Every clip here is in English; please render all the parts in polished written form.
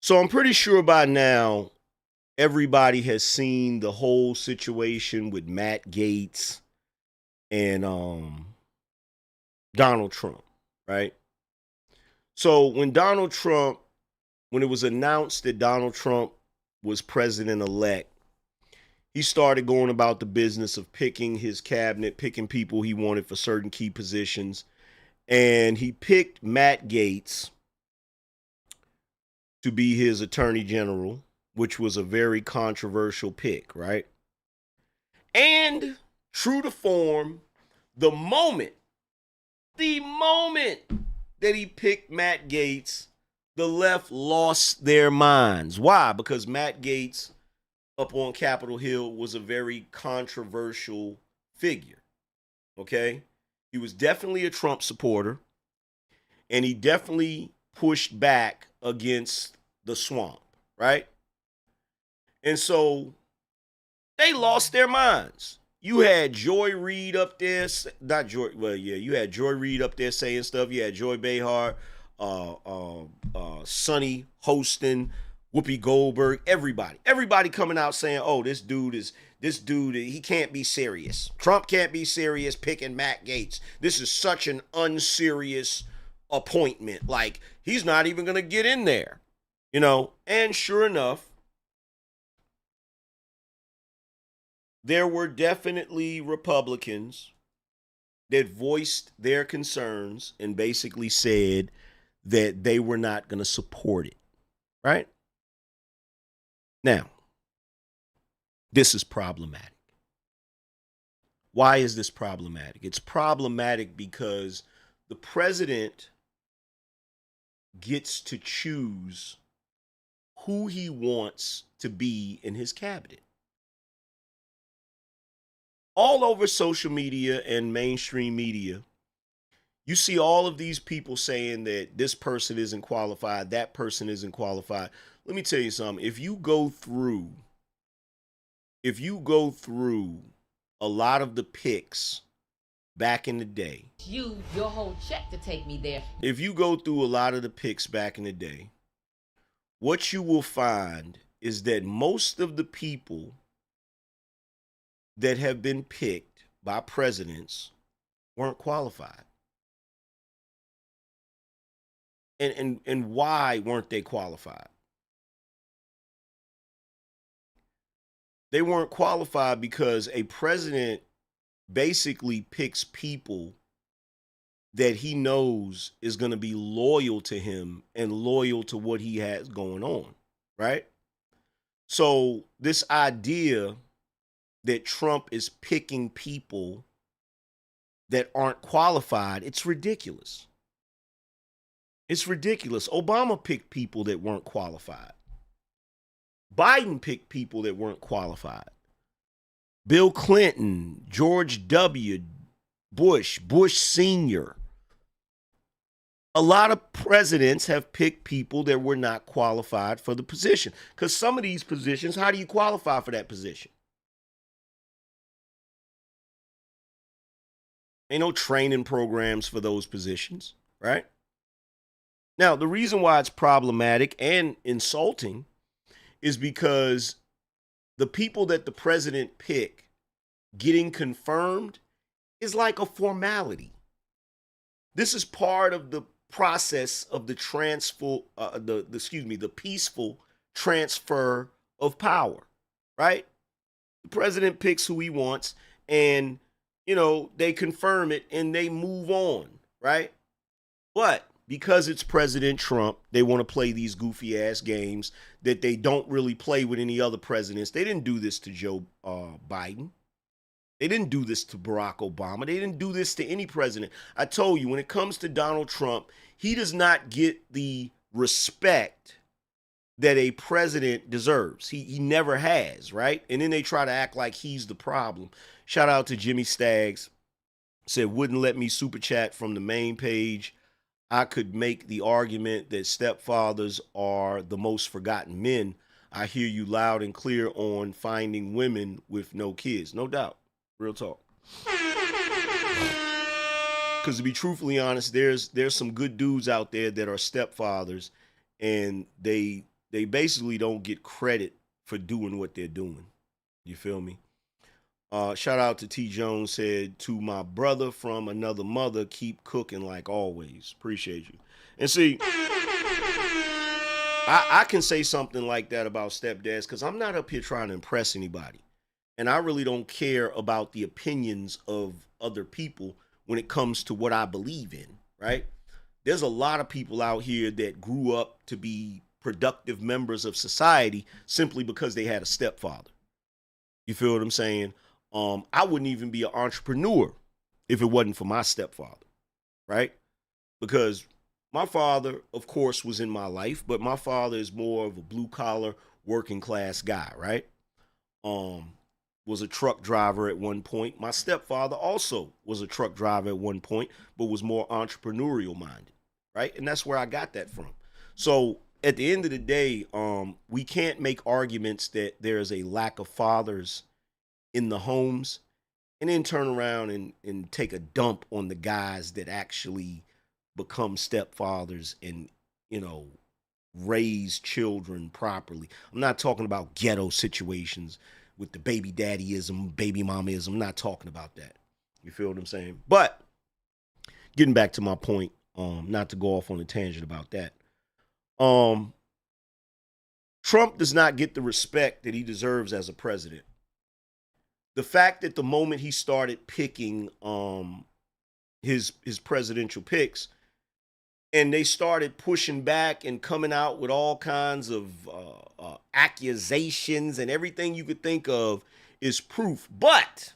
So I'm pretty sure by now everybody has seen the whole situation with Matt Gaetz and Donald Trump, right? So when it was announced that Donald Trump was president elect, he started going about the business of picking his cabinet, picking people he wanted for certain key positions. And he picked Matt Gaetz to be his attorney general, which was a very controversial pick, right? And true to form, the moment, the moment that he picked Matt Gaetz, the left lost their minds. Why? Because Matt Gaetz up on Capitol Hill was a very controversial figure. Okay? He was definitely a Trump supporter, and he definitely pushed back against the swamp, right? And so they lost their minds. You had Joy Reid up there, not Joy, well, yeah, you had Joy Reid up there saying stuff. You had Joy Behar, Sonny Hostin, Whoopi Goldberg, everybody coming out saying, "Oh, this dude, he can't be serious. Trump can't be serious picking Matt Gaetz. This is such an unserious appointment. Like he's not even gonna get in there, you know." And sure enough, there were definitely Republicans that voiced their concerns and basically said that they were not going to support it, right? Now, this is problematic. Why is this problematic? It's problematic because the president gets to choose who he wants to be in his cabinet. All over social media and mainstream media, you see all of these people saying that this person isn't qualified, that person isn't qualified. Let me tell you something. If you go through a lot of the picks back in the day, your whole check to take me there. If you go through a lot of the picks back in the day, what you will find is that most of the people that have been picked by presidents weren't qualified. And why weren't they qualified? They weren't qualified because a president basically picks people that he knows is going to be loyal to him and loyal to what he has going on, right? So this idea that Trump is picking people that aren't qualified, it's ridiculous. It's ridiculous. Obama picked people that weren't qualified. Biden picked people that weren't qualified. Bill Clinton, George W. Bush Sr. A lot of presidents have picked people that were not qualified for the position. Because some of these positions, how do you qualify for that position? Ain't no training programs for those positions, right? Now, the reason why it's problematic and insulting is because the people that the president pick getting confirmed is like a formality. This is part of the process of the peaceful transfer of power, right? The president picks who he wants, and they confirm it and they move on, right? But because it's President Trump, they want to play these goofy ass games that they don't really play with any other presidents. They didn't do this to Joe Biden. They didn't do this to Barack Obama. They didn't do this to any president. I told you, when it comes to Donald Trump, he does not get the respect that a president deserves. He never has, right? And then they try to act like he's the problem. Shout out to Jimmy Staggs. Said, wouldn't let me super chat from the main page. I could make the argument that stepfathers are the most forgotten men. I hear you loud and clear on finding women with no kids. No doubt. Real talk. Because to be truthfully honest, there's some good dudes out there that are stepfathers, and they they basically don't get credit for doing what they're doing. You feel me? Shout out to T Jones, said, to my brother from another mother, keep cooking like always. Appreciate you. And see, I can say something like that about stepdads because I'm not up here trying to impress anybody. And I really don't care about the opinions of other people when it comes to what I believe in, right? There's a lot of people out here that grew up to be productive members of society simply because they had a stepfather. You feel what I'm saying? I wouldn't even be an entrepreneur if it wasn't for my stepfather, right? Because my father, of course, was in my life, but my father is more of a blue collar working class guy, right? Was a truck driver at one point. My stepfather also was a truck driver at one point, but was more entrepreneurial minded, right? And that's where I got that from. So at the end of the day, we can't make arguments that there's a lack of fathers in the homes and then turn around and take a dump on the guys that actually become stepfathers and, raise children properly. I'm not talking about ghetto situations with the baby daddyism, baby mamaism. I'm not talking about that. You feel what I'm saying? But getting back to my point, not to go off on a tangent about that. Trump does not get the respect that he deserves as a president. The fact that the moment he started picking his presidential picks, and they started pushing back and coming out with all kinds of accusations and everything you could think of is proof. But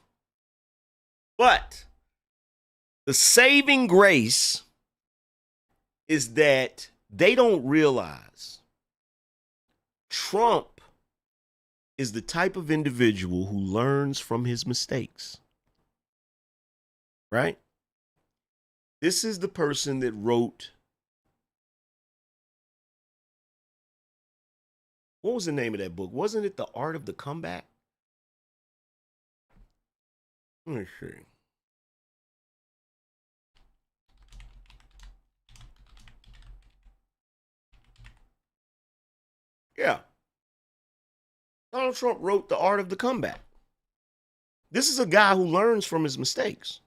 the saving grace is that they don't realize Trump is the type of individual who learns from his mistakes, right? This is the person that wrote, what was the name of that book? Wasn't it The Art of the Comeback? Let me see. Yeah. Donald Trump wrote The Art of the Comeback. This is a guy who learns from his mistakes.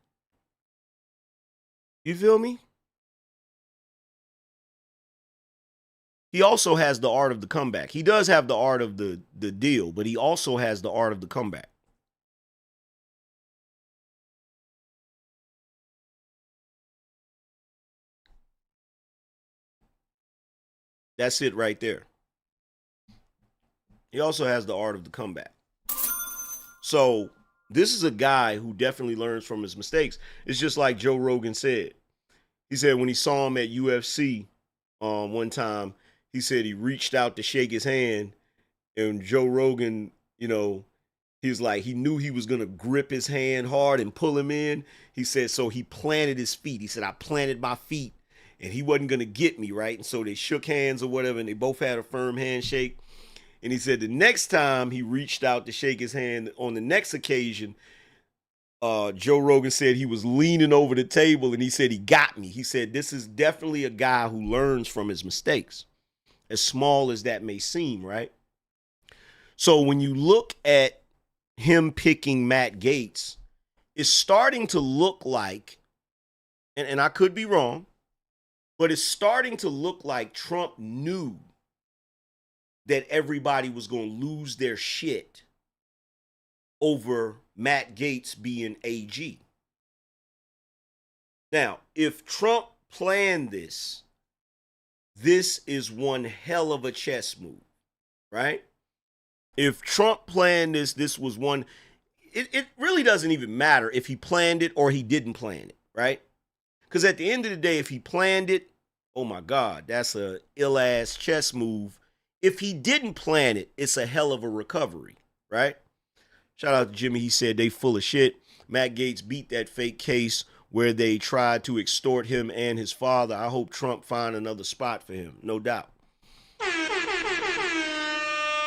You feel me? He also has the art of the comeback. He does have the art of the deal, but he also has the art of the comeback. That's it right there. He also has the art of the comeback. So this is a guy who definitely learns from his mistakes. It's just like Joe Rogan said. He said when he saw him at UFC one time, he said he reached out to shake his hand, and Joe Rogan, he was like, he knew he was going to grip his hand hard and pull him in. He said, so he planted his feet. He said, I planted my feet and he wasn't going to get me, right? And so they shook hands or whatever, and they both had a firm handshake. And he said the next time he reached out to shake his hand on the next occasion, Joe Rogan said he was leaning over the table and he said, he got me. He said, this is definitely a guy who learns from his mistakes, as small as that may seem, right? So when you look at him picking Matt Gaetz, it's starting to look like, and I could be wrong, but it's starting to look like Trump knew that everybody was going to lose their shit over Matt Gaetz being AG. Now, if Trump planned this, this is one hell of a chess move, right? If Trump planned this, this was one, it really doesn't even matter if he planned it or he didn't plan it, right? Because at the end of the day, if he planned it, oh my God, that's a ill-ass chess move. If he didn't plan it, it's a hell of a recovery, right? Shout out to Jimmy. He said they full of shit. Matt Gaetz beat that fake case where they tried to extort him and his father. I hope Trump find another spot for him, no doubt.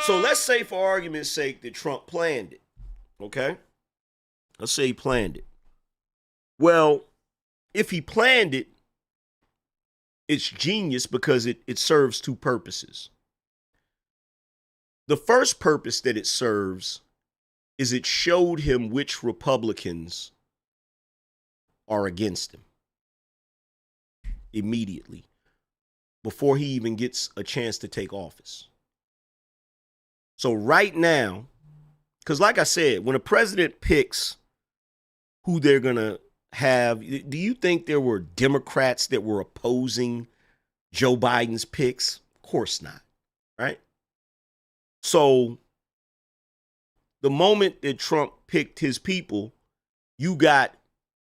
So let's say, for argument's sake, that Trump planned it, okay? Let's say he planned it. Well, if he planned it, it's genius because it serves two purposes. The first purpose that it serves is it showed him which Republicans are against him immediately before he even gets a chance to take office. So right now, because like I said, when a president picks who they're going to have, do you think there were Democrats that were opposing Joe Biden's picks? Of course not, right? So the moment that Trump picked his people, you got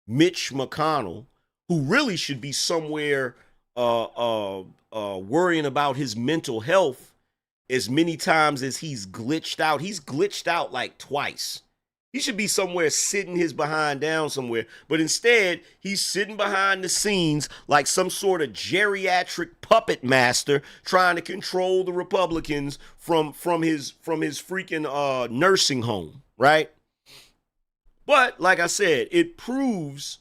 Mitch McConnell, who really should be somewhere worrying about his mental health as many times as he's glitched out. He's glitched out like twice. He should be somewhere sitting his behind down somewhere. But instead, he's sitting behind the scenes like some sort of geriatric puppet master trying to control the Republicans from his freaking nursing home, right? But like I said, it proves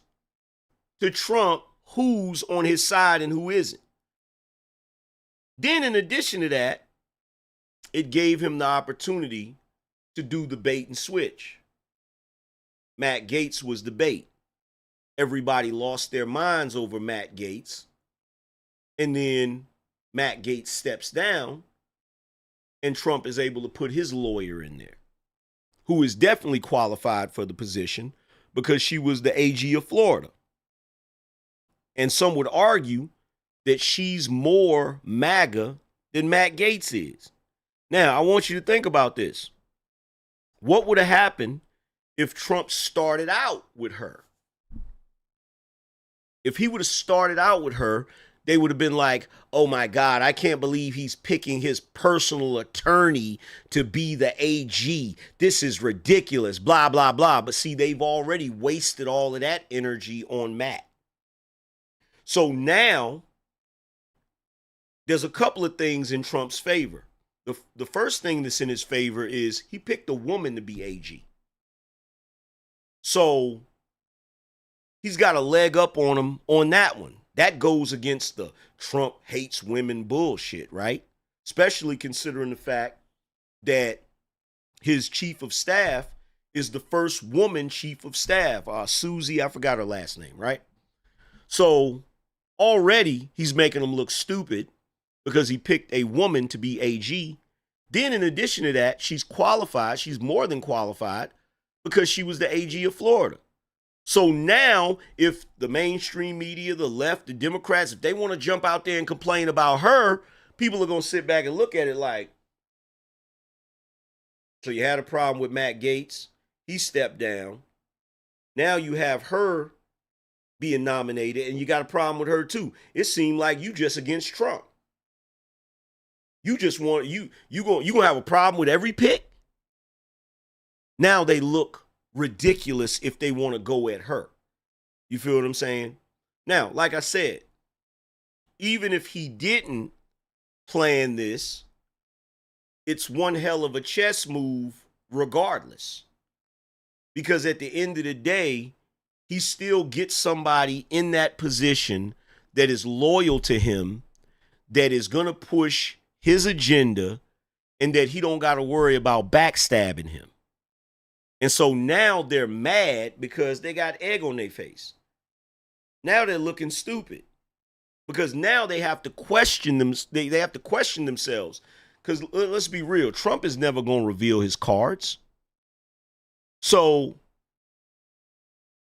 to Trump who's on his side and who isn't. Then in addition to that, it gave him the opportunity to do the bait and switch. Matt Gaetz was the bait. Everybody lost their minds over Matt Gaetz. And then Matt Gaetz steps down and Trump is able to put his lawyer in there, who is definitely qualified for the position because she was the AG of Florida. And some would argue that she's more MAGA than Matt Gaetz is. Now, I want you to think about this. What would have happened if Trump started out with her? If he would have started out with her, they would have been like, oh my God, I can't believe he's picking his personal attorney to be the AG. This is ridiculous, blah, blah, blah. But see, they've already wasted all of that energy on Matt. So now there's a couple of things in Trump's favor. The first thing that's in his favor is he picked a woman to be AG. So he's got a leg up on him on that one. That goes against the Trump hates women bullshit, right? Especially considering the fact that his chief of staff is the first woman chief of staff, Susie, I forgot her last name, right? So already he's making him look stupid because he picked a woman to be AG. Then in addition to that, she's qualified. She's more than qualified because she was the AG of Florida. So now if the mainstream media, the left, the Democrats, if they want to jump out there and complain about her, people are going to sit back and look at it like, so you had a problem with Matt Gaetz. He stepped down. Now you have her being nominated and you got a problem with her too. It seemed like you just against Trump. You just want you gonna have a problem with every pick. Now they look ridiculous if they want to go at her. You feel what I'm saying? Now, like I said, even if he didn't plan this, it's one hell of a chess move regardless. Because at the end of the day, he still gets somebody in that position that is loyal to him, that is going to push his agenda, and that he don't got to worry about backstabbing him. And so now they're mad because they got egg on their face. Now they're looking stupid because now they have to question them. They have to question themselves because let's be real. Trump is never going to reveal his cards. So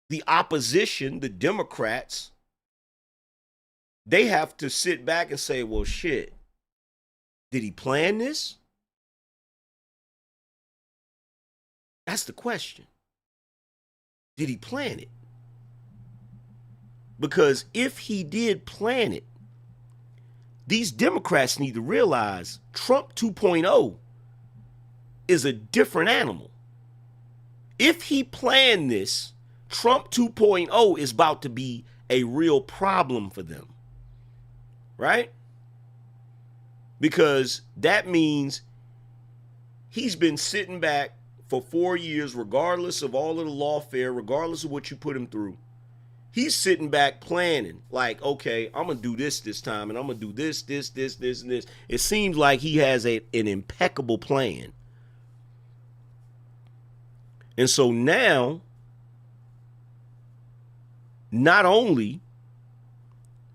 the opposition, the Democrats, they have to sit back and say, well, shit, did he plan this? That's the question. Did he plan it? Because if he did plan it, these Democrats need to realize Trump 2.0 is a different animal. If he planned this, Trump 2.0 is about to be a real problem for them. Right? Because that means he's been sitting back for 4 years, regardless of all of the lawfare, regardless of what you put him through. He's sitting back planning, like, okay, I'm gonna do this time, and I'm gonna do this, and this. It seems like he has an impeccable plan. And so now, not only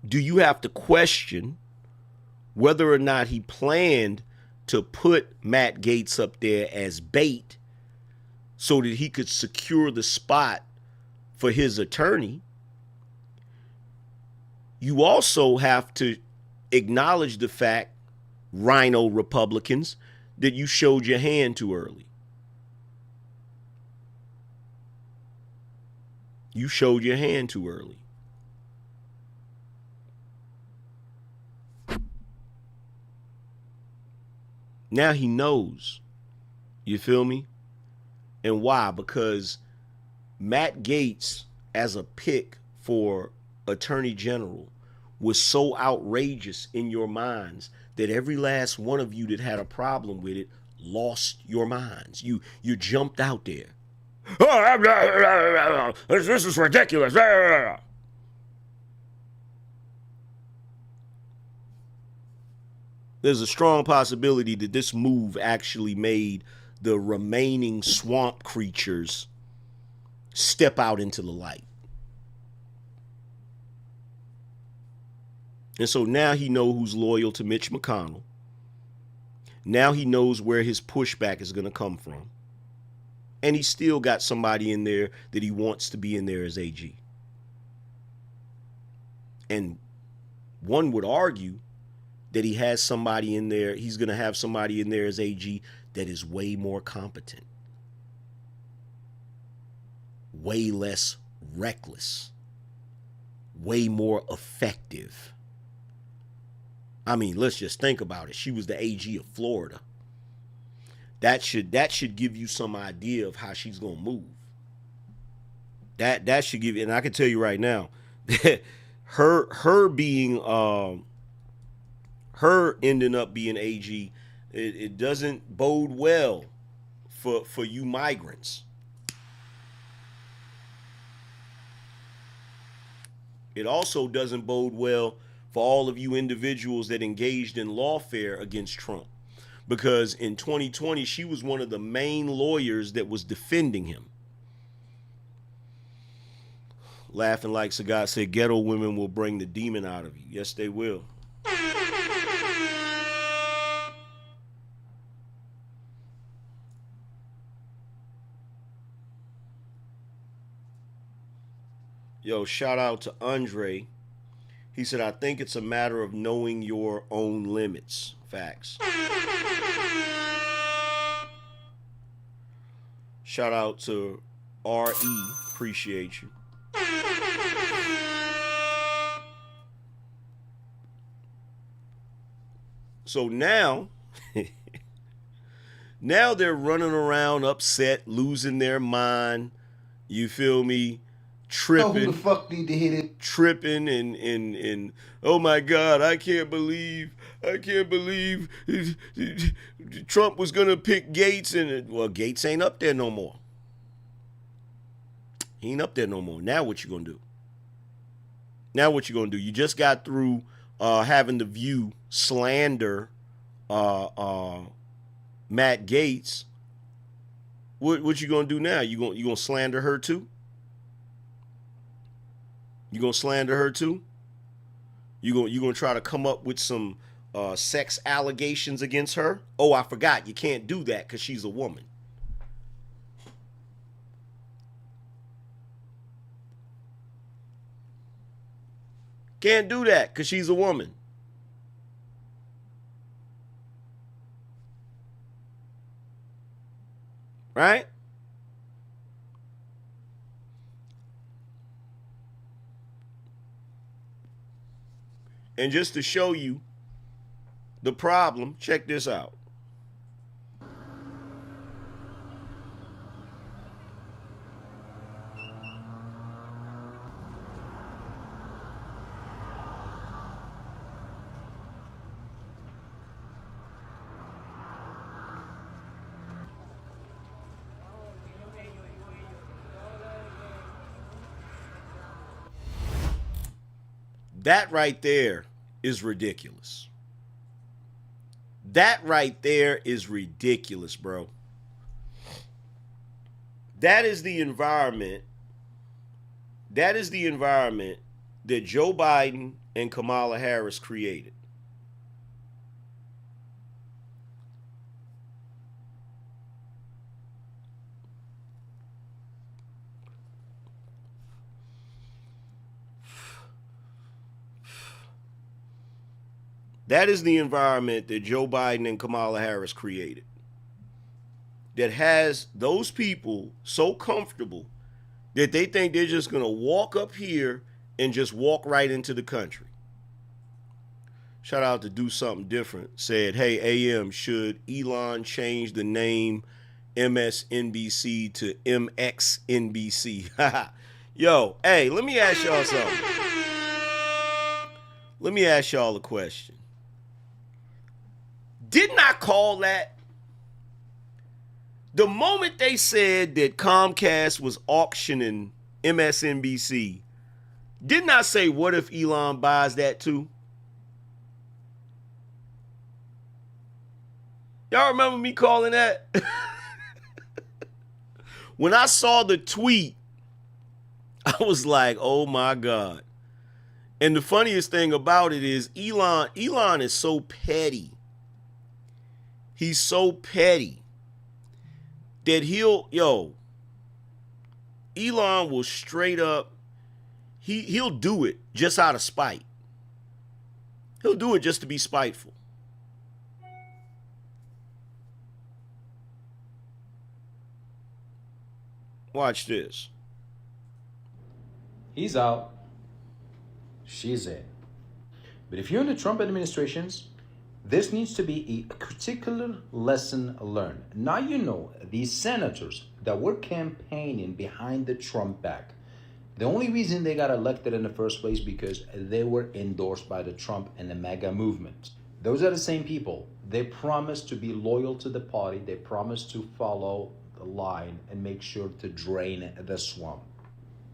do you have to question whether or not he planned to put Matt Gaetz up there as bait so that he could secure the spot for his attorney, you also have to acknowledge the fact, Rhino Republicans, that you showed your hand too early. You showed your hand too early. Now he knows. You feel me? And why? Because Matt Gaetz, as a pick for Attorney General, was so outrageous in your minds that every last one of you that had a problem with it lost your minds. You jumped out there. Oh, this is ridiculous. There's a strong possibility that this move actually made the remaining swamp creatures step out into the light. And so now he knows who's loyal to Mitch McConnell. Now he knows where his pushback is going to come from. And he's still got somebody in there that he wants to be in there as AG. And one would argue that he has somebody in there, he's going to have somebody in there as AG that is way more competent, way less reckless, way more effective. I mean, let's just think about it. She was the AG of Florida. That should give you some idea of how she's gonna move. That should give you, and I can tell you right now, her being her ending up being AG, it doesn't bode well for you migrants. It also doesn't bode well for all of you individuals that engaged in lawfare against Trump. Because in 2020, she was one of the main lawyers that was defending him. Laughing Like Sagat said, ghetto women will bring the demon out of you. Yes, they will. Yo, shout out to Andre. He said, I think it's a matter of knowing your own limits. Facts. Shout out to RE. Appreciate you. So now, now they're running around upset, losing their mind. You feel me? Tripping. Who the fuck need to hit it? Tripping and oh my God, I can't believe Trump was gonna pick Gaetz, and well, Gaetz ain't up there no more. He ain't up there no more. Now what you gonna do? Now what you gonna do? You just got through having the View slander Matt Gaetz. What you gonna do now? You gonna slander her too? You gonna slander her too? You gonna try to come up with some sex allegations against her? Oh, I forgot. You can't do that because she's a woman. Can't do that because she's a woman. Right? And just to show you the problem, check this out. That right there is ridiculous. That right there is ridiculous, bro. That is the environment. That is the environment that Joe Biden and Kamala Harris created. That is the environment that Joe Biden and Kamala Harris created. That has those people so comfortable that they think they're just going to walk up here and just walk right into the country. Shout out to Do Something Different. Said, hey, AM, should Elon change the name MSNBC to MXNBC? Yo, hey, let me ask y'all something. Let me ask y'all a question. Didn't I call that? The moment they said that Comcast was auctioning MSNBC, didn't I say, what if Elon buys that too? Y'all remember me calling that? When I saw the tweet, I was like, oh my God. And the funniest thing about it is Elon is so petty. He's so petty that Elon will straight up, he'll do it just out of spite. He'll do it just to be spiteful. Watch this. He's out. She's in. But if you're in the Trump administrations, this needs to be a particular lesson learned. Now you know these senators that were campaigning behind the Trump back. The only reason they got elected in the first place because they were endorsed by the Trump and the MAGA movement. Those are the same people. They promised to be loyal to the party. They promised to follow the line and make sure to drain the swamp.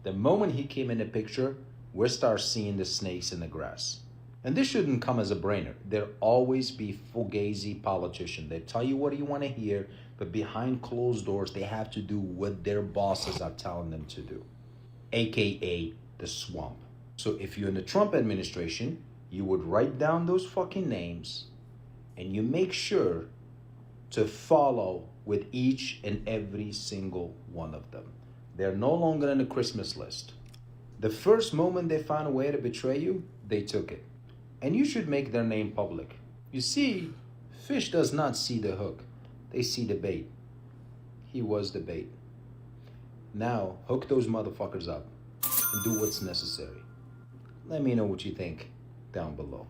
The moment he came in the picture, we start seeing the snakes in the grass. And this shouldn't come as a brainer. There'll always be fugazi politicians. They tell you what you want to hear, but behind closed doors, they have to do what their bosses are telling them to do, aka the swamp. So if you're in the Trump administration, you would write down those fucking names and you make sure to follow with each and every single one of them. They're no longer on the Christmas list. The first moment they found a way to betray you, they took it. And you should make their name public. You see, fish does not see the hook. They see the bait. He was the bait. Now, hook those motherfuckers up and do what's necessary. Let me know what you think down below.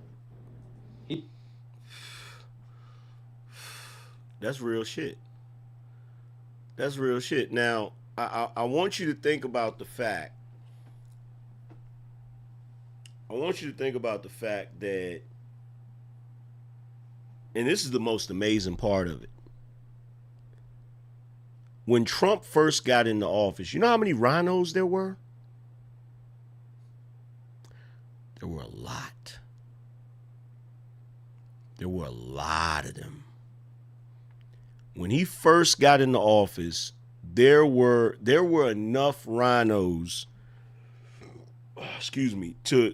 That's real shit. That's real shit. Now, I want you to think about the fact. I want you to think about the fact that, and this is the most amazing part of it. When Trump first got into office, you know how many rhinos there were? There were a lot. There were a lot of them. When he first got into office, there were enough rhinos, to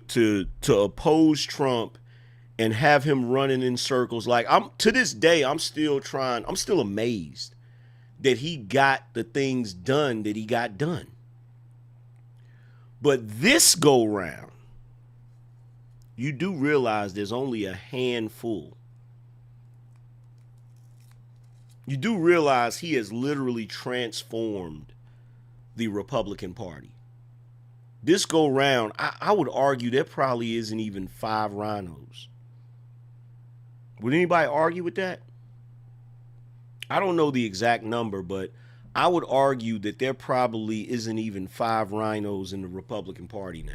oppose Trump and have him running in circles. Like, to this day, I'm still amazed that he got the things done that he got done. But this go round, you do realize there's only a handful. You do realize he has literally transformed the Republican Party. This go round, I would argue there probably isn't even 5 rhinos. Would anybody argue with that? I don't know the exact number, but I would argue that there probably isn't even 5 rhinos in the Republican Party now.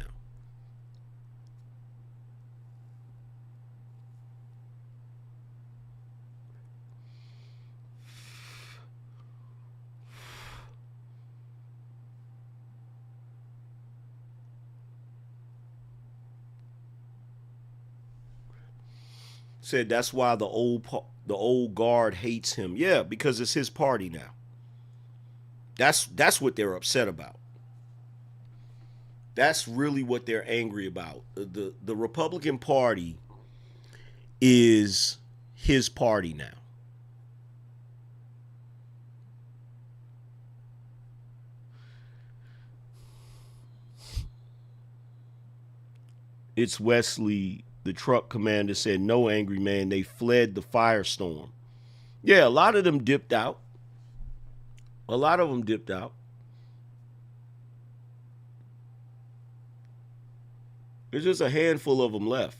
Said that's why the old guard hates him. Yeah, because it's his party now. That's what they're upset about. That's really what they're angry about. The Republican Party is his party now. It's Wesley, the truck commander, said, no, angry man, they fled the firestorm. Yeah, a lot of them dipped out. A lot of them dipped out. There's just a handful of them left.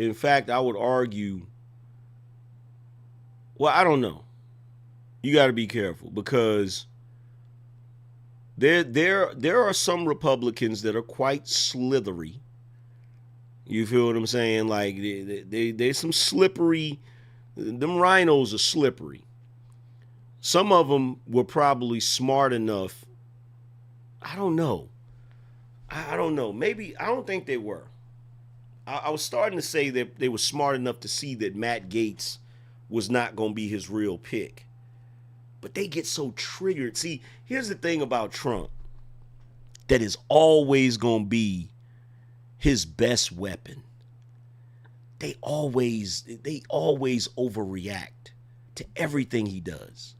In fact, I would argue, well, I don't know. You got to be careful because there are some Republicans that are quite slithery. You feel what I'm saying? Like they some slippery. Them rhinos are slippery. Some of them were probably smart enough. I don't know. I don't know. Maybe I don't think they were. I was starting to say that they were smart enough to see that Matt Gaetz was not going to be his real pick. But they get so triggered. See, here's the thing about Trump that is always going to be his best weapon. They always overreact to everything he does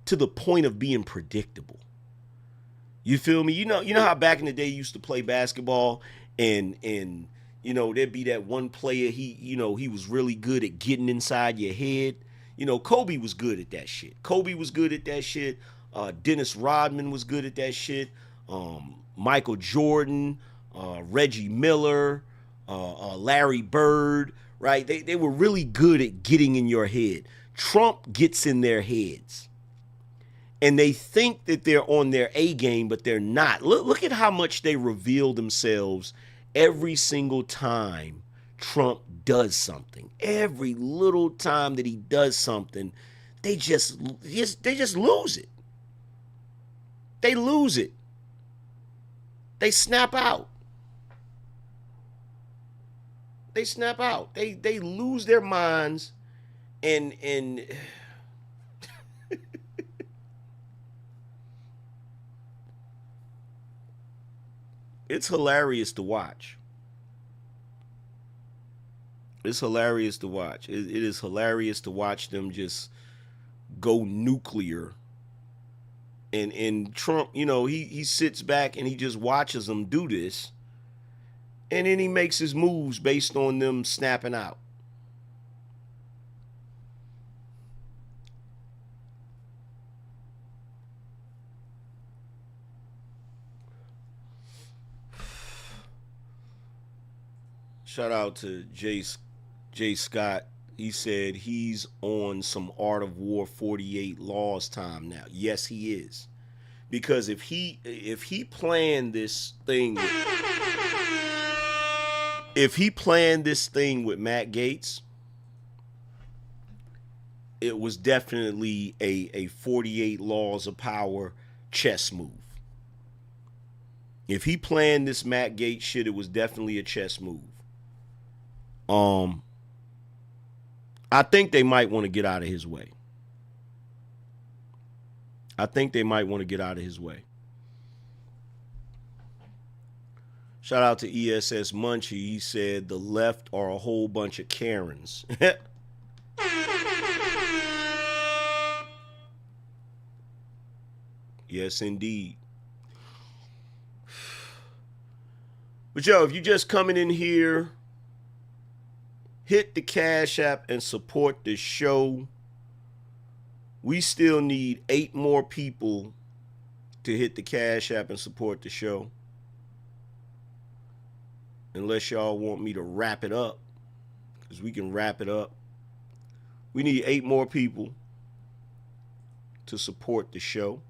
to the point of being predictable. You feel me? You know how back in the day you used to play basketball and there'd be that one player he was really good at getting inside your head. Kobe was good at that shit. Dennis Rodman was good at that shit. Michael Jordan, Reggie Miller, Larry Bird, right? They were really good at getting in your head. Trump gets in their heads. And they think that they're on their A game, but they're not. Look at how much they reveal themselves every single time Trump does something. Every little time that he does something, they just lose it. They lose it. They snap out. They snap out. They lose their minds and it's hilarious to watch. It's hilarious to watch. It is hilarious to watch them just go nuclear. And Trump, he sits back and he just watches them do this. And then he makes his moves based on them snapping out. Shout out to Jay Scott. He said he's on some Art of War 48 laws time now. Yes, he is. Because if he planned this thing with Matt Gaetz, it was definitely a 48 laws of power chess move. If he planned this Matt Gaetz shit, it was definitely a chess move. I think they might want to get out of his way. Shout out to ESS Munchie. He said the left are a whole bunch of Karens. Yes, indeed. But yo, if you just coming in here, hit the Cash App and support the show. We still need 8 more people to hit the Cash App and support the show. Unless y'all want me to wrap it up, because we can wrap it up. We need 8 more people to support the show.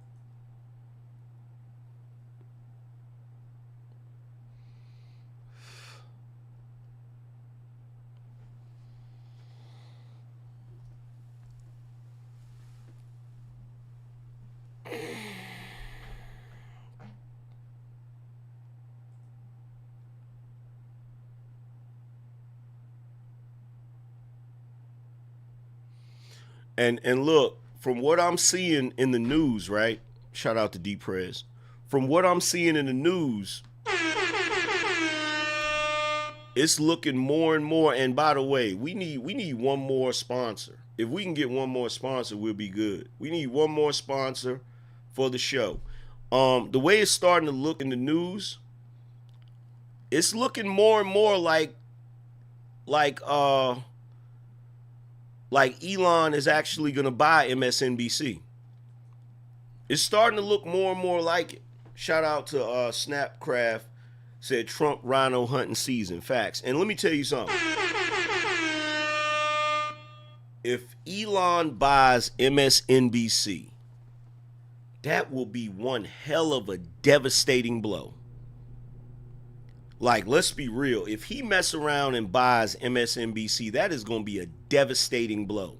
And look, from what I'm seeing in the news, right? Shout out to D-Prez. From what I'm seeing in the news, it's looking more and more. And by the way, we need one more sponsor. If we can get one more sponsor, we'll be good. We need one more sponsor for the show. The way it's starting to look in the news, it's looking more and more like Elon is actually gonna buy MSNBC. It's starting to look more and more like it. Shout out to Snapcraft, said Trump rhino hunting season. Facts. And let me tell you something. If Elon buys MSNBC, that will be one hell of a devastating blow. Like, let's be real. If he mess around and buys MSNBC, that is going to be a devastating blow.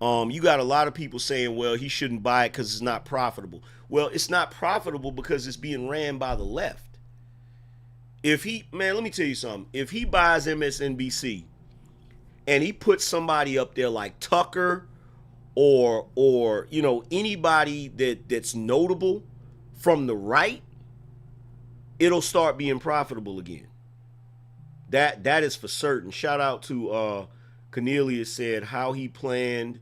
You got a lot of people saying, well, he shouldn't buy it because it's not profitable. Well, it's not profitable because it's being ran by the left. If he, man, let me tell you something. If he buys MSNBC and he puts somebody up there like Tucker or you know, anybody that's notable from the right, it'll start being profitable again. That is for certain. Shout out to Cornelius, said how he planned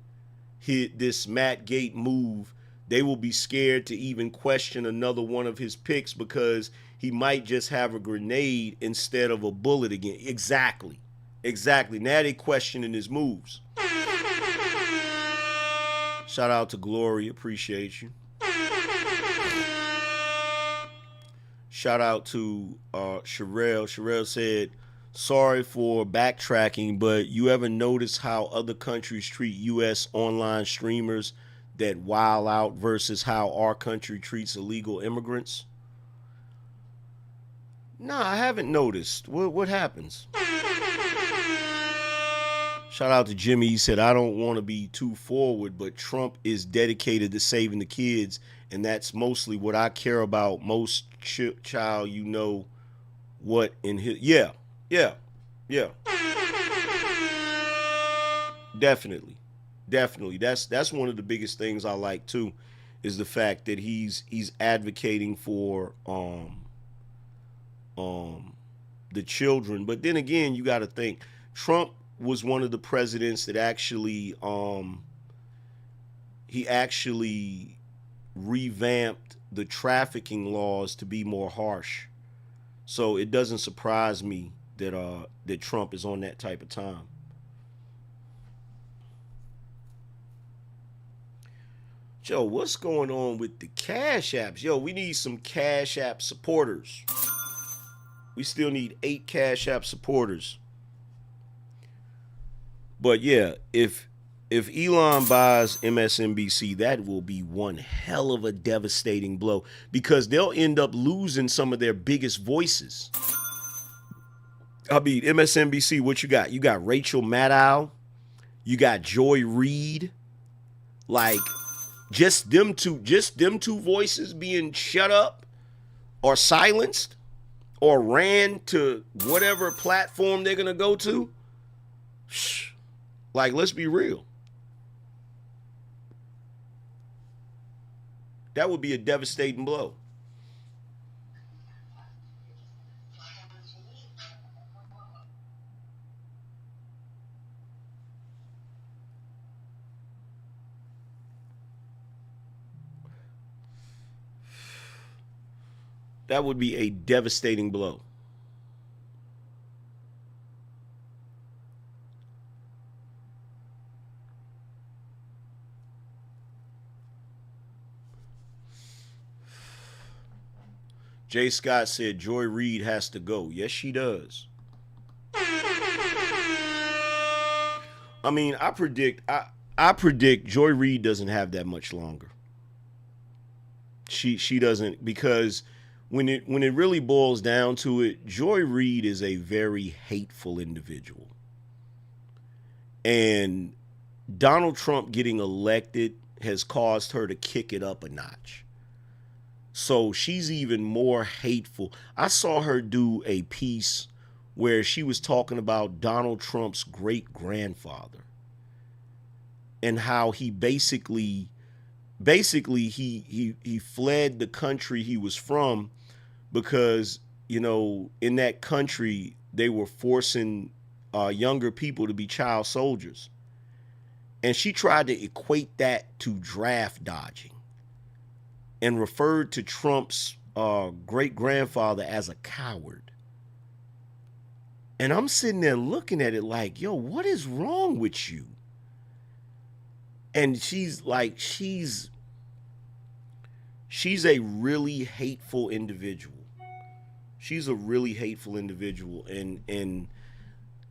this Matt Gaetz move. They will be scared to even question another one of his picks because he might just have a grenade instead of a bullet again. Exactly. Now they questioning his moves. Shout out to Glory. Appreciate you. Shout out to Sherelle. Sherelle said, sorry for backtracking, but you ever notice how other countries treat U.S. online streamers that wild out versus how our country treats illegal immigrants? Nah, I haven't noticed. What happens? Shout out to Jimmy. He said, I don't want to be too forward, but Trump is dedicated to saving the kids, and that's mostly what I care about. Most child, you know what in his... Yeah. Definitely. That's one of the biggest things I like, too, is the fact that he's advocating for the children. But then again, you got to think, Trump was one of the presidents that actually he actually revamped the trafficking laws to be more harsh. So it doesn't surprise me that Trump is on that type of time. Joe, what's going on with the Cash Apps? Yo, we need some Cash App supporters. We still need 8 Cash App supporters. But yeah, if Elon buys MSNBC, that will be one hell of a devastating blow because they'll end up losing some of their biggest voices. I mean, MSNBC, what you got? You got Rachel Maddow, you got Joy Reid, like just them two voices being shut up or silenced or ran to whatever platform they're gonna go to. Shh. Like, let's be real. That would be a devastating blow. That would be a devastating blow. Jay Scott said Joy Reid has to go. Yes, she does. I mean, I predict Joy Reid doesn't have that much longer. She doesn't, because when it really boils down to it, Joy Reid is a very hateful individual. And Donald Trump getting elected has caused her to kick it up a notch. So she's even more hateful. I saw her do a piece where she was talking about Donald Trump's great grandfather. and how he basically he fled the country he was from because, you know, in that country they were forcing younger people to be child soldiers. And she tried to equate that to draft dodging and referred to Trump's great grandfather as a coward. And I'm sitting there looking at it like, yo, what is wrong with you? And she's like, she's a really hateful individual. She's a really hateful individual, and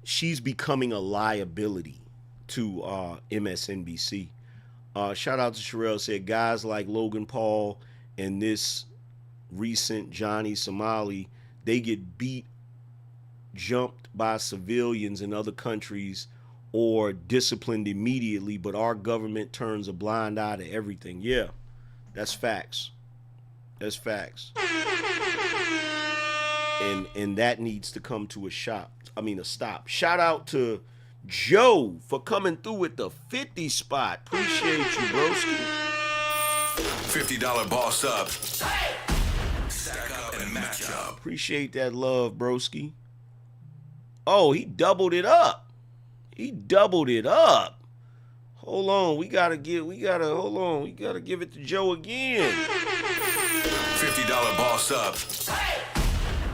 she's becoming a liability to MSNBC. Shout out to Sherelle, said guys like Logan Paul and this recent Johnny Somali, they get beat, jumped by civilians in other countries or disciplined immediately, but our government turns a blind eye to everything. Yeah, that's facts. That's facts. And that needs to come to a stop. Shout out to Joe for coming through with the 50 spot. Appreciate you, broski. $50 boss up. Stack up and match up. Appreciate that love, broski. Oh, he doubled it up. Hold on, we gotta give it to Joe again. $50 boss up.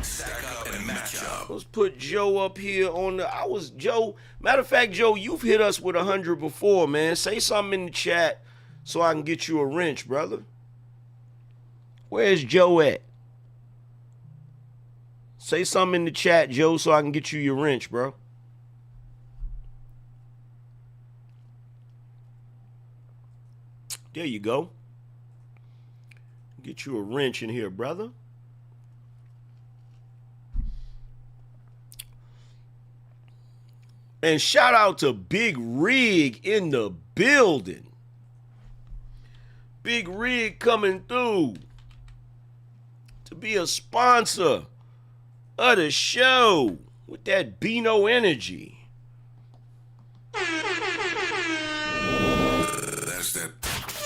Stack up and match up. Let's put Joe up here on the. Joe. Matter of fact, Joe, you've hit us with 100 before, man. Say something in the chat so I can get you a wrench, brother. Where's Joe at? Say something in the chat, Joe, so I can get you your wrench, bro. There you go. Get you a wrench in here, brother. And shout out to Big Rig in the building. Big Rig coming through to be a sponsor of the show with that BINO energy. That's that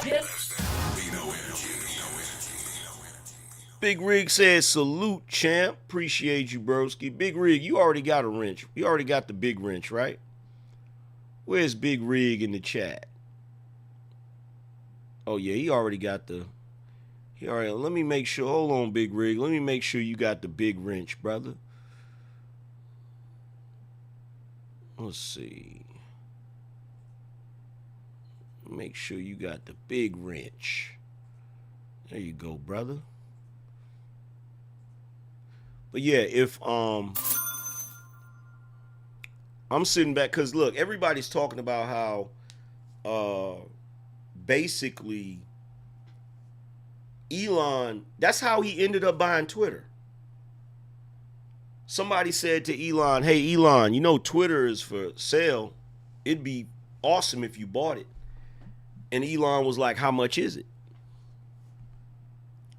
BINO energy. Big Rig says, salute, champ. Appreciate you, broski. Big Rig, you already got a wrench. You already got the big wrench, right? Where's Big Rig in the chat? Oh, yeah, he already got the... let me make sure. Hold on, Big Rig. Let me make sure you got the big wrench, brother. Let's see. Make sure you got the big wrench. There you go, brother. But yeah, if I'm sitting back, because look, everybody's talking about how basically Elon, that's how he ended up buying Twitter. Somebody said to Elon, hey, Elon, you know Twitter is for sale. It'd be awesome if you bought it. And Elon was like, how much is it?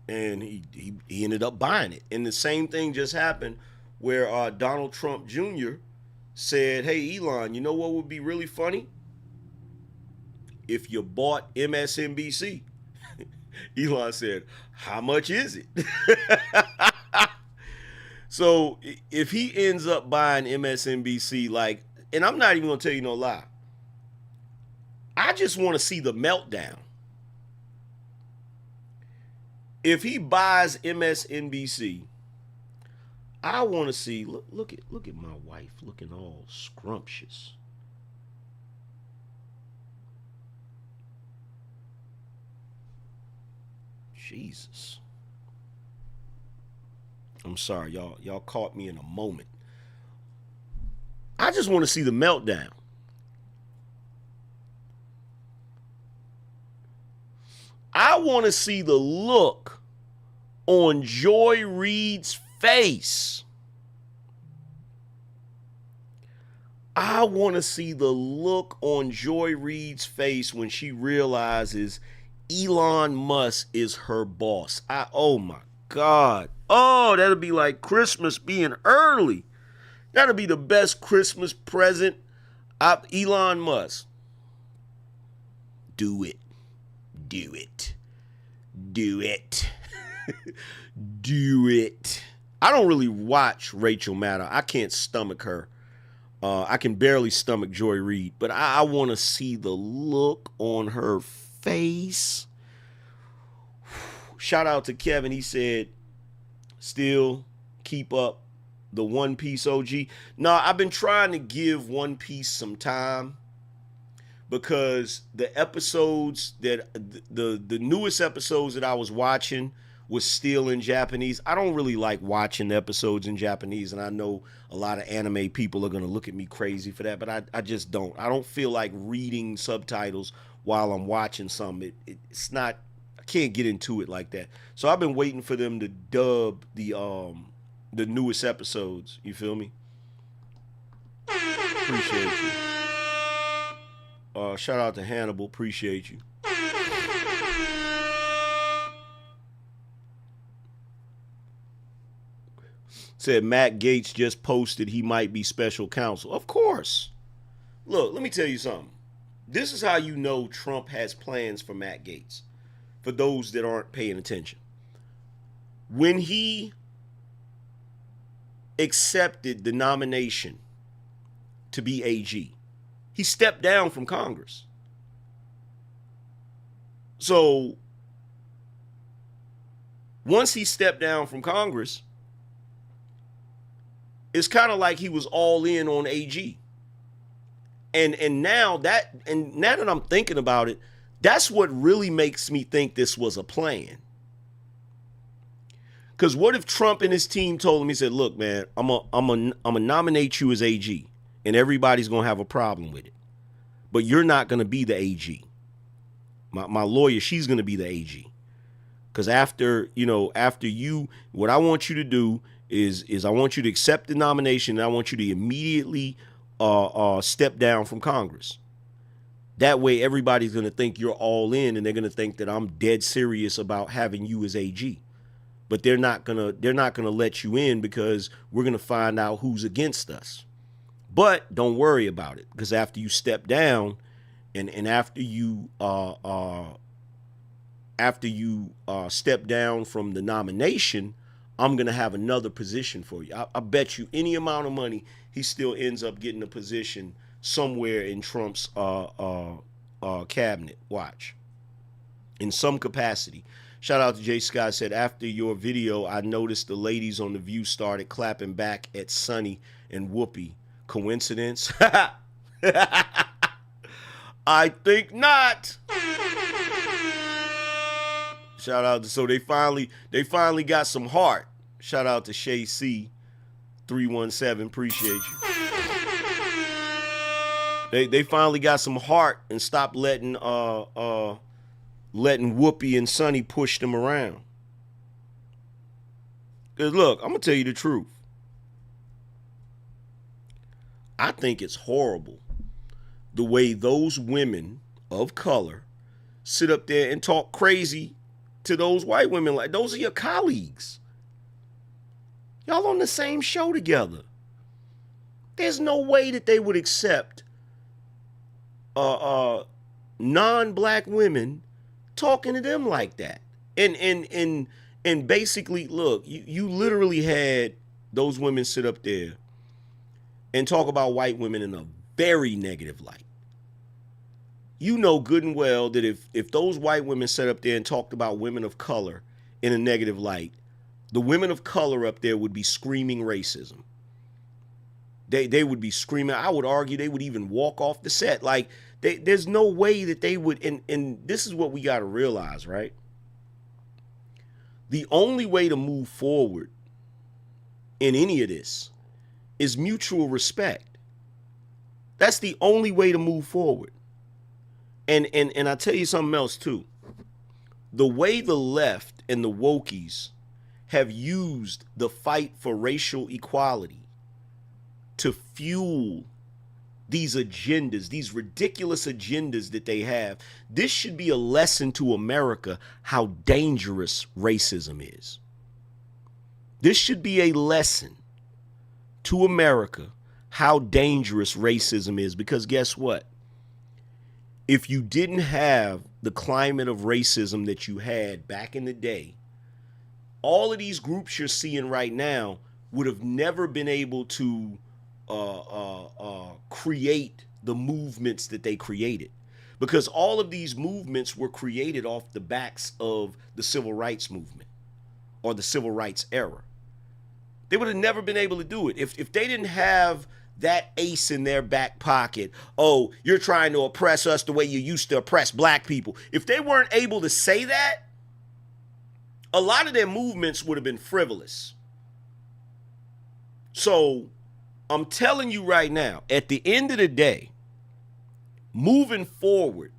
And he ended up buying it. And the same thing just happened where Donald Trump Jr. said, hey, Elon, you know what would be really funny? If you bought MSNBC. Elon said, how much is it? So if he ends up buying MSNBC, like, and I'm not even going to tell you no lie, I just want to see the meltdown. If he buys MSNBC, I want to see, look at my wife looking all scrumptious. Jesus. I'm sorry, y'all caught me in a moment. I just want to see the meltdown. I want to see the look on Joy Reid's face. I want to see the look on Joy Reid's face when she realizes Elon Musk is her boss. Oh my God. Oh, that'll be like Christmas being early. That'll be the best Christmas present. Elon Musk. Do it. Do it. Do it. Do it. I don't really watch Rachel Maddow. I can't stomach her. I can barely stomach Joy Reid, but I want to see the look on her face. Shout out to Kevin. He said, still keep up the One Piece OG. No, I've been trying to give One Piece some time because the episodes that the newest episodes that I was watching was still in Japanese. I don't really like watching the episodes in Japanese, and I know a lot of anime people are going to look at me crazy for that, but I just don't. I don't feel like reading subtitles while I'm watching something. It's not, I can't get into it like that. So I've been waiting for them to dub the newest episodes. You feel me? Appreciate you. Shout out to Hannibal. Appreciate you. Said Matt Gaetz just posted he might be special counsel. Of course. Look, let me tell you something. This is how you know Trump has plans for Matt Gaetz, for those that aren't paying attention. When he accepted the nomination to be AG, he stepped down from Congress. So once he stepped down from Congress, it's kind of like he was all in on AG. And now that I'm thinking about it, that's what really makes me think this was a plan. Because what if Trump and his team told him, he said, look, man, I'm gonna nominate you as AG, and everybody's gonna have a problem with it. But you're not gonna be the AG. My lawyer, she's gonna be the AG. Because after you, what I want you to do is I want you to accept the nomination, and I want you to immediately step down from Congress. That way, everybody's going to think you're all in, and they're going to think that I'm dead serious about having you as AG. But they're not gonna let you in because we're gonna find out who's against us. But don't worry about it, because after you step down, and after you step down from the nomination, I'm going to have another position for you. I bet you any amount of money he still ends up getting a position somewhere in Trump's cabinet. Watch. In some capacity. Shout out to Jay Scott, said, after your video, I noticed the ladies on The View started clapping back at Sonny and Whoopi. Coincidence? I think not. Shout out to, so they finally got some heart. Shout out to Shay C 317. Appreciate you. They finally got some heart and stopped letting Whoopi and Sonny push them around. Cause look, I'm gonna tell you the truth. I think it's horrible the way those women of color sit up there and talk crazy to those white women. Like, those are your colleagues. Y'all on the same show together. There's no way that they would accept non-black women talking to them like that. And basically, look, you literally had those women sit up there and talk about white women in a very negative light. You know good and well that if those white women sat up there and talked about women of color in a negative light, the women of color up there would be screaming racism. They would be screaming. I would argue they would even walk off the set. Like, there's no way that they would. And this is what we got to realize, right? The only way to move forward in any of this is mutual respect. That's the only way to move forward. And I'll tell you something else too. The way the left and the wokies have used the fight for racial equality to fuel these agendas, these ridiculous agendas that they have. This should be a lesson to America how dangerous racism is. This should be a lesson to America how dangerous racism is, because guess what? if you didn't have the climate of racism that you had back in the day, all of these groups you're seeing right now would have never been able to create the movements that they created, because all of these movements were created off the backs of the civil rights movement or the civil rights era. They would have never been able to do it if they didn't have that ace in their back pocket. Oh, you're trying to oppress us the way you used to oppress black people. If they weren't able to say that, a lot of their movements would have been frivolous. So I'm telling you right now, at the end of the day, moving forward,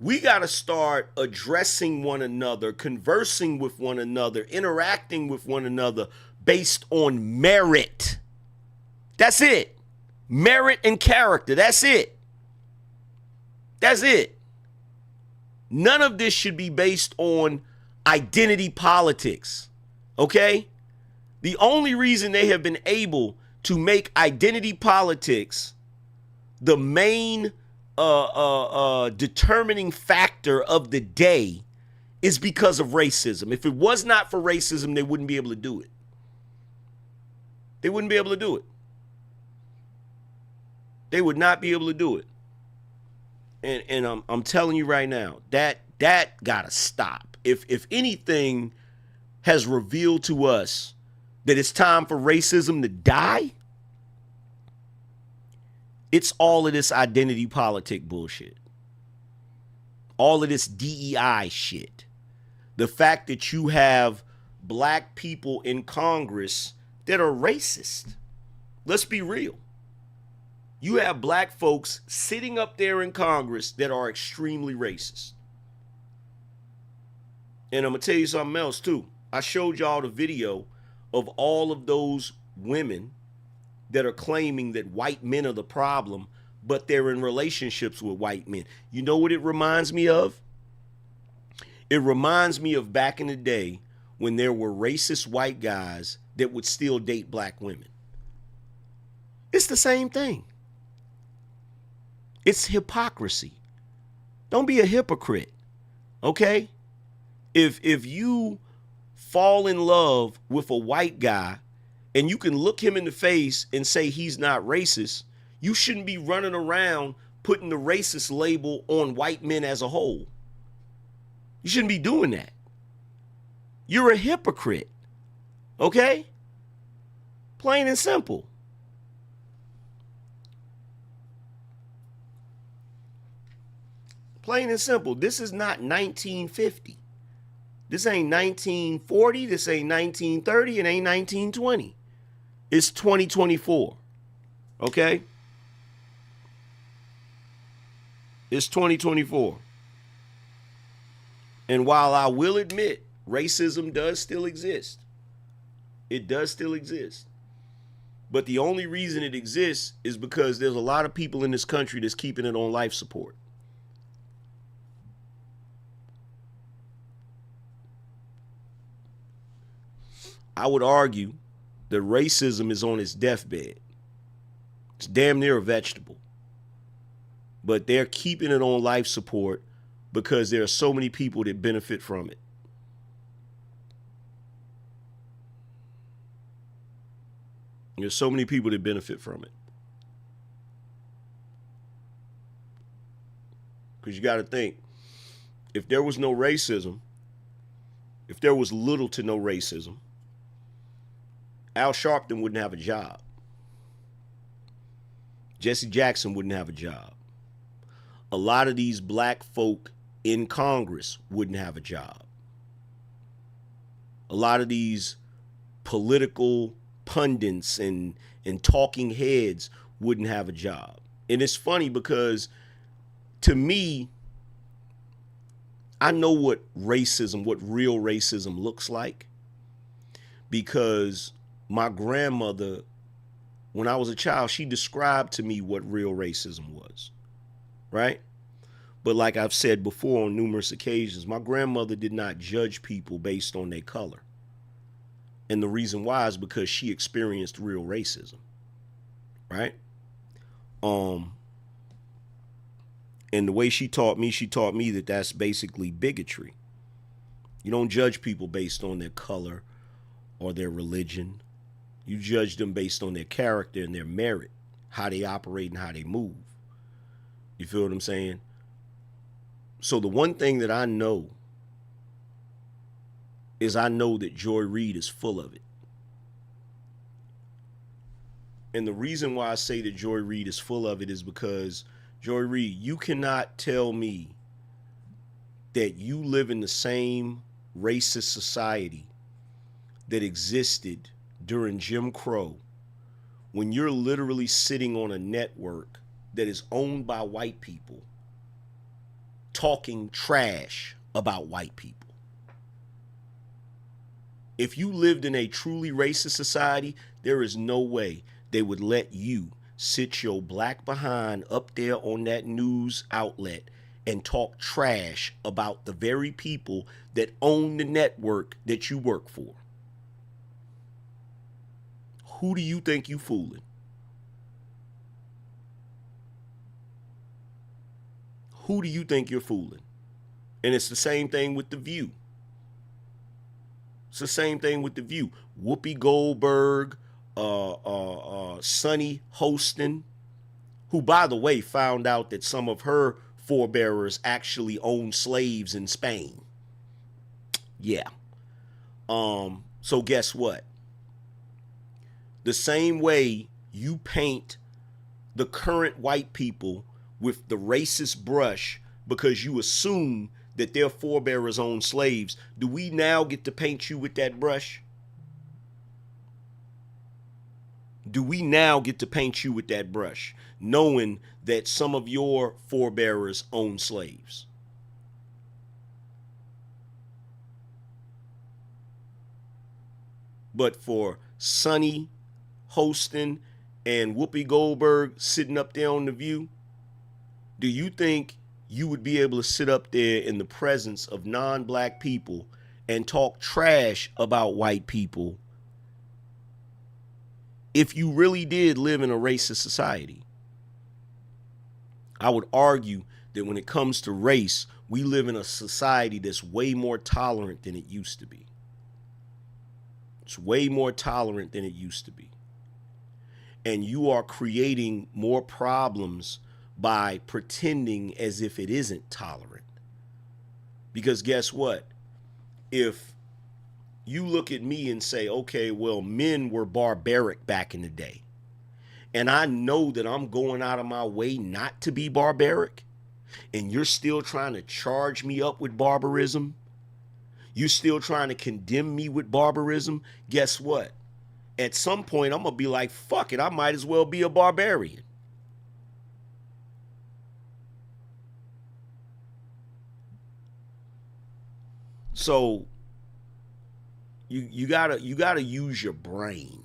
we got to start addressing one another, conversing with one another, interacting with one another based on merit. That's it. Merit and character. That's it. That's it. None of this should be based on identity politics. Okay? The only reason they have been able to make identity politics the main determining factor of the day is because of racism. If it was not for racism, they wouldn't be able to do it. They wouldn't be able to do it. They would not be able to do it. And I'm telling you right now, that gotta stop. If anything has revealed to us that it's time for racism to die, it's all of this identity politic bullshit. All of this DEI shit. The fact that you have black people in Congress that are racist. Let's be real. You have black folks sitting up there in Congress that are extremely racist. And I'm going to tell you something else too. I showed y'all the video of all of those women that are claiming that white men are the problem, but they're in relationships with white men. You know what it reminds me of? It reminds me of back in the day when there were racist white guys that would still date black women. It's the same thing. It's hypocrisy. Don't be a hypocrite, okay? If you fall in love with a white guy and you can look him in the face and say he's not racist, you shouldn't be running around putting the racist label on white men as a whole. You shouldn't be doing that. You're a hypocrite, okay? Plain and simple. Plain and simple. This is not 1950. This ain't 1940. This ain't 1930. It ain't 1920. It's 2024. Okay? It's 2024. And while I will admit racism does still exist, it does still exist. But the only reason it exists is because there's a lot of people in this country that's keeping it on life support. I would argue that racism is on its deathbed. It's damn near a vegetable. But they're keeping it on life support because there are so many people that benefit from it. There's so many people that benefit from it. Because you got to think, if there was no racism, if there was little to no racism, Al Sharpton wouldn't have a job. Jesse Jackson wouldn't have a job. A lot of these black folk in Congress wouldn't have a job. A lot of these political pundits and talking heads wouldn't have a job. And it's funny because to me, I know what racism, what real racism looks like, because my grandmother, when I was a child, she described to me what real racism was, right? But like I've said before on numerous occasions, my grandmother did not judge people based on their color. And the reason why is because she experienced real racism, right? And the way she taught me that that's basically bigotry. You don't judge people based on their color or their religion. You judge them based on their character and their merit, how they operate and how they move. You feel what I'm saying? So the one thing that I know is I know that Joy Reid is full of it. And the reason why I say that Joy Reid is full of it is because, Joy Reid, you cannot tell me that you live in the same racist society that existed during Jim Crow when you're literally sitting on a network that is owned by white people talking trash about white people. If you lived in a truly racist society, there is no way they would let you sit your black behind up there on that news outlet and talk trash about the very people that own the network that you work for. Who do you think you fooling? Who do you think you're fooling? And it's the same thing with The View. It's the same thing with The View. Whoopi Goldberg, Sonny Hostin, who, by the way, found out that some of her forebearers actually owned slaves in Spain. Yeah. So guess what? The same way you paint the current white people with the racist brush because you assume that their forebearers owned slaves, do we now get to paint you with that brush? Do we now get to paint you with that brush, knowing that some of your forebearers own slaves? But for Sonny Hostin and Whoopi Goldberg sitting up there on The View, do you think you would be able to sit up there in the presence of non-black people and talk trash about white people if you really did live in a racist society? I would argue that when it comes to race, we live in a society that's way more tolerant than it used to be. It's way more tolerant than it used to be. And you are creating more problems by pretending as if it isn't tolerant. Because guess what? If you look at me and say, okay, well, men were barbaric back in the day, and I know that I'm going out of my way not to be barbaric, and you're still trying to charge me up with barbarism, you're still trying to condemn me with barbarism, guess what? At some point, I'm going to be like, fuck it, I might as well be a barbarian. So you gotta use your brain.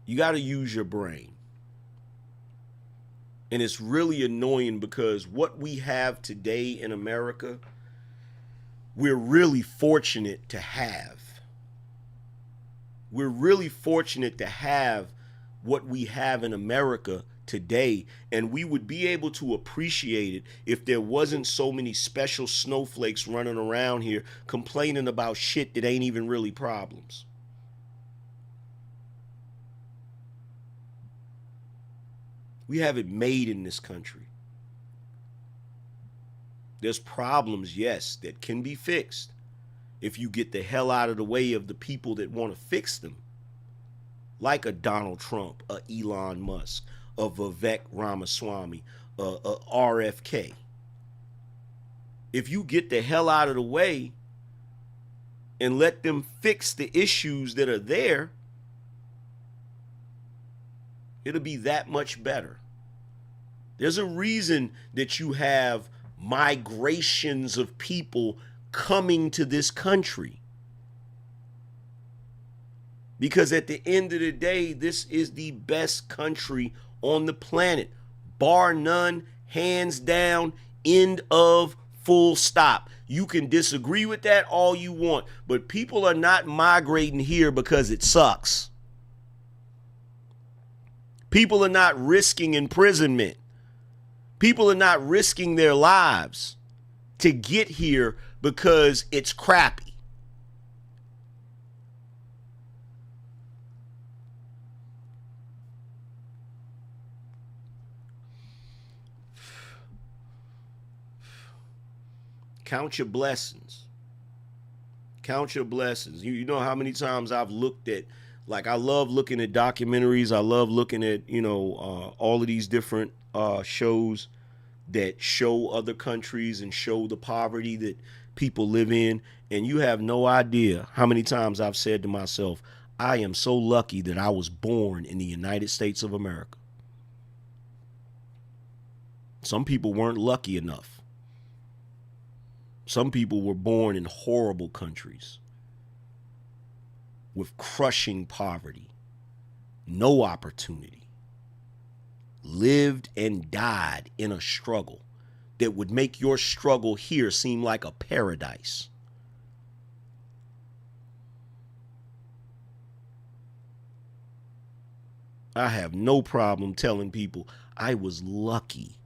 You gotta use your brain. And it's really annoying because what we have today in America, we're really fortunate to have. We're really fortunate to have what we have in America today, and we would be able to appreciate it if there wasn't so many special snowflakes running around here complaining about shit that ain't even really problems. We have it made in this country. There's problems, yes, that can be fixed if you get the hell out of the way of the people that want to fix them, like a Donald Trump, a Elon Musk, a Vivek Ramaswamy, a RFK. If you get the hell out of the way and let them fix the issues that are there, it'll be that much better. There's a reason that you have migrations of people coming to this country. Because at the end of the day, this is the best country on the planet. Bar none, hands down, end of, full stop. You can disagree with that all you want, but people are not migrating here because it sucks. People are not risking imprisonment People are not risking their lives to get here because it's crappy. Count your blessings. Count your blessings. You know how many times I've looked at, like, I love looking at documentaries. I love looking at, all of these different shows that show other countries and show the poverty that people live in. And you have no idea how many times I've said to myself, I am so lucky that I was born in the United States of America. Some people weren't lucky enough. Some people were born in horrible countries with crushing poverty, no opportunity, lived and died in a struggle that would make your struggle here seem like a paradise. I have no problem telling people I was lucky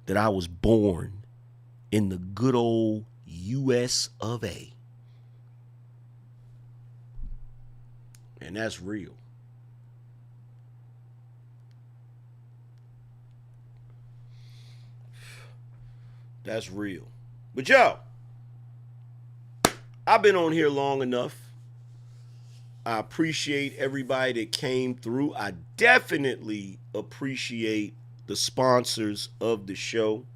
that I was born in the good old US of A. And that's real. That's real. But yo, I've been on here long enough. I appreciate everybody that came through. I definitely appreciate the sponsors of the show.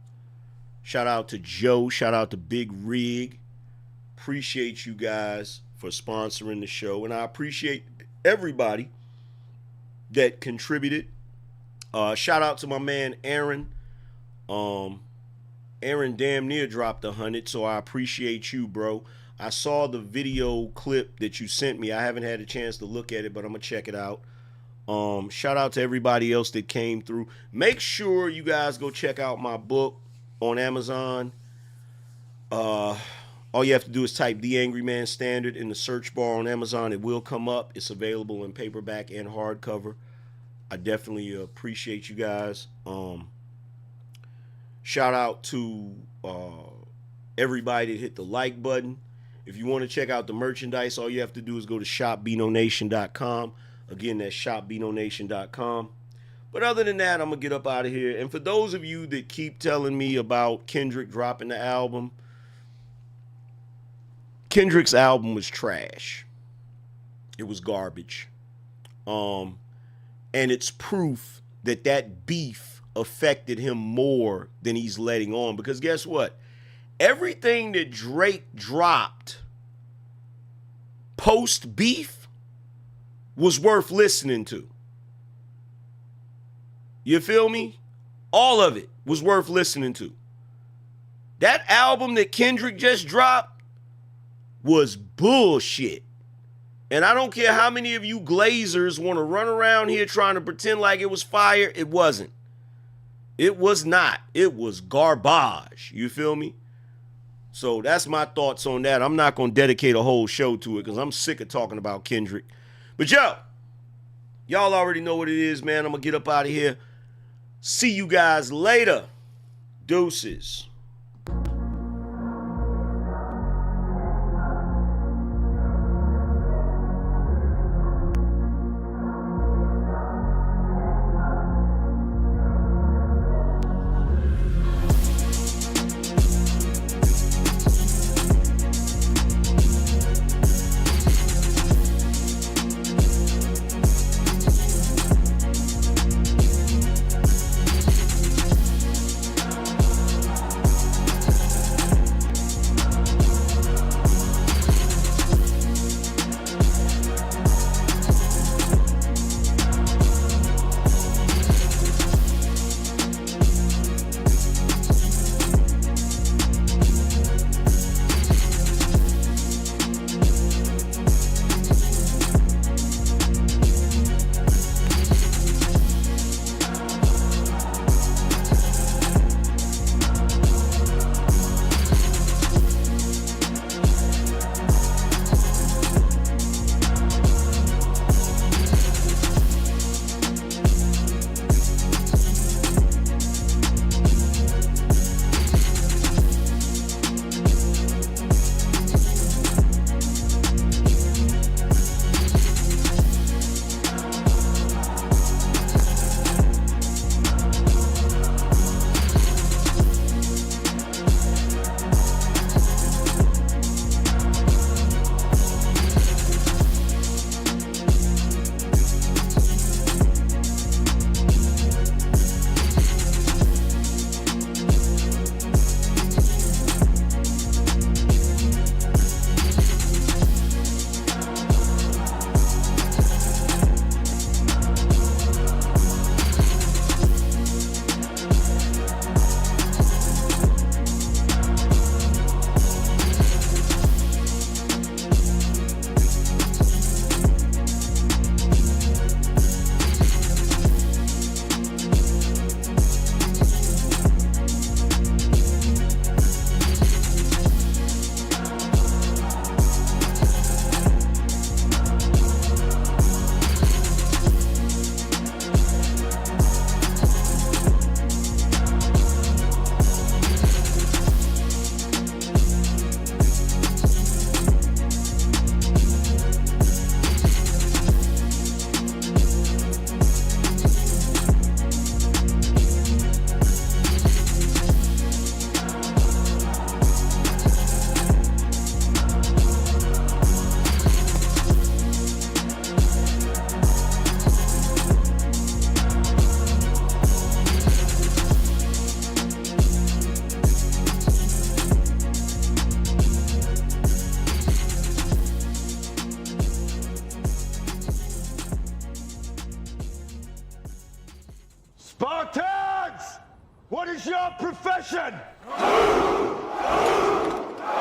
Shout out to Joe. Shout out to Big Rig. Appreciate you guys for sponsoring the show. And I appreciate everybody that contributed. Shout out to my man Aaron. Aaron damn near dropped 100, so I appreciate you, bro. I saw the video clip that you sent me. I haven't had a chance to look at it, but I'm going to check it out. Shout out to everybody else that came through. Make sure you guys go check out my book on Amazon. All you have to do is type The Angryman Standard in the search bar on Amazon. It will come up. It's available in paperback and hardcover. I definitely appreciate you guys. Shout out to everybody that hit the like button. If you want to check out the merchandise, all you have to do is go to shopBINONation.com. Again, that's shopBINONation.com. But other than that, I'm going to get up out of here. And for those of you that keep telling me about Kendrick dropping the album, Kendrick's album was trash. It was garbage. And it's proof that that beef affected him more than he's letting on. Because guess what? Everything that Drake dropped post beef was worth listening to. You feel me? All of it was worth listening to. That album that Kendrick just dropped was bullshit. And I don't care how many of you glazers want to run around here trying to pretend like it was fire. It wasn't. It was not. It was garbage. You feel me? So that's my thoughts on that. I'm not going to dedicate a whole show to it because I'm sick of talking about Kendrick. But yo, y'all already know what it is, man. I'm going to get up out of here. See you guys later. Deuces. What is your profession?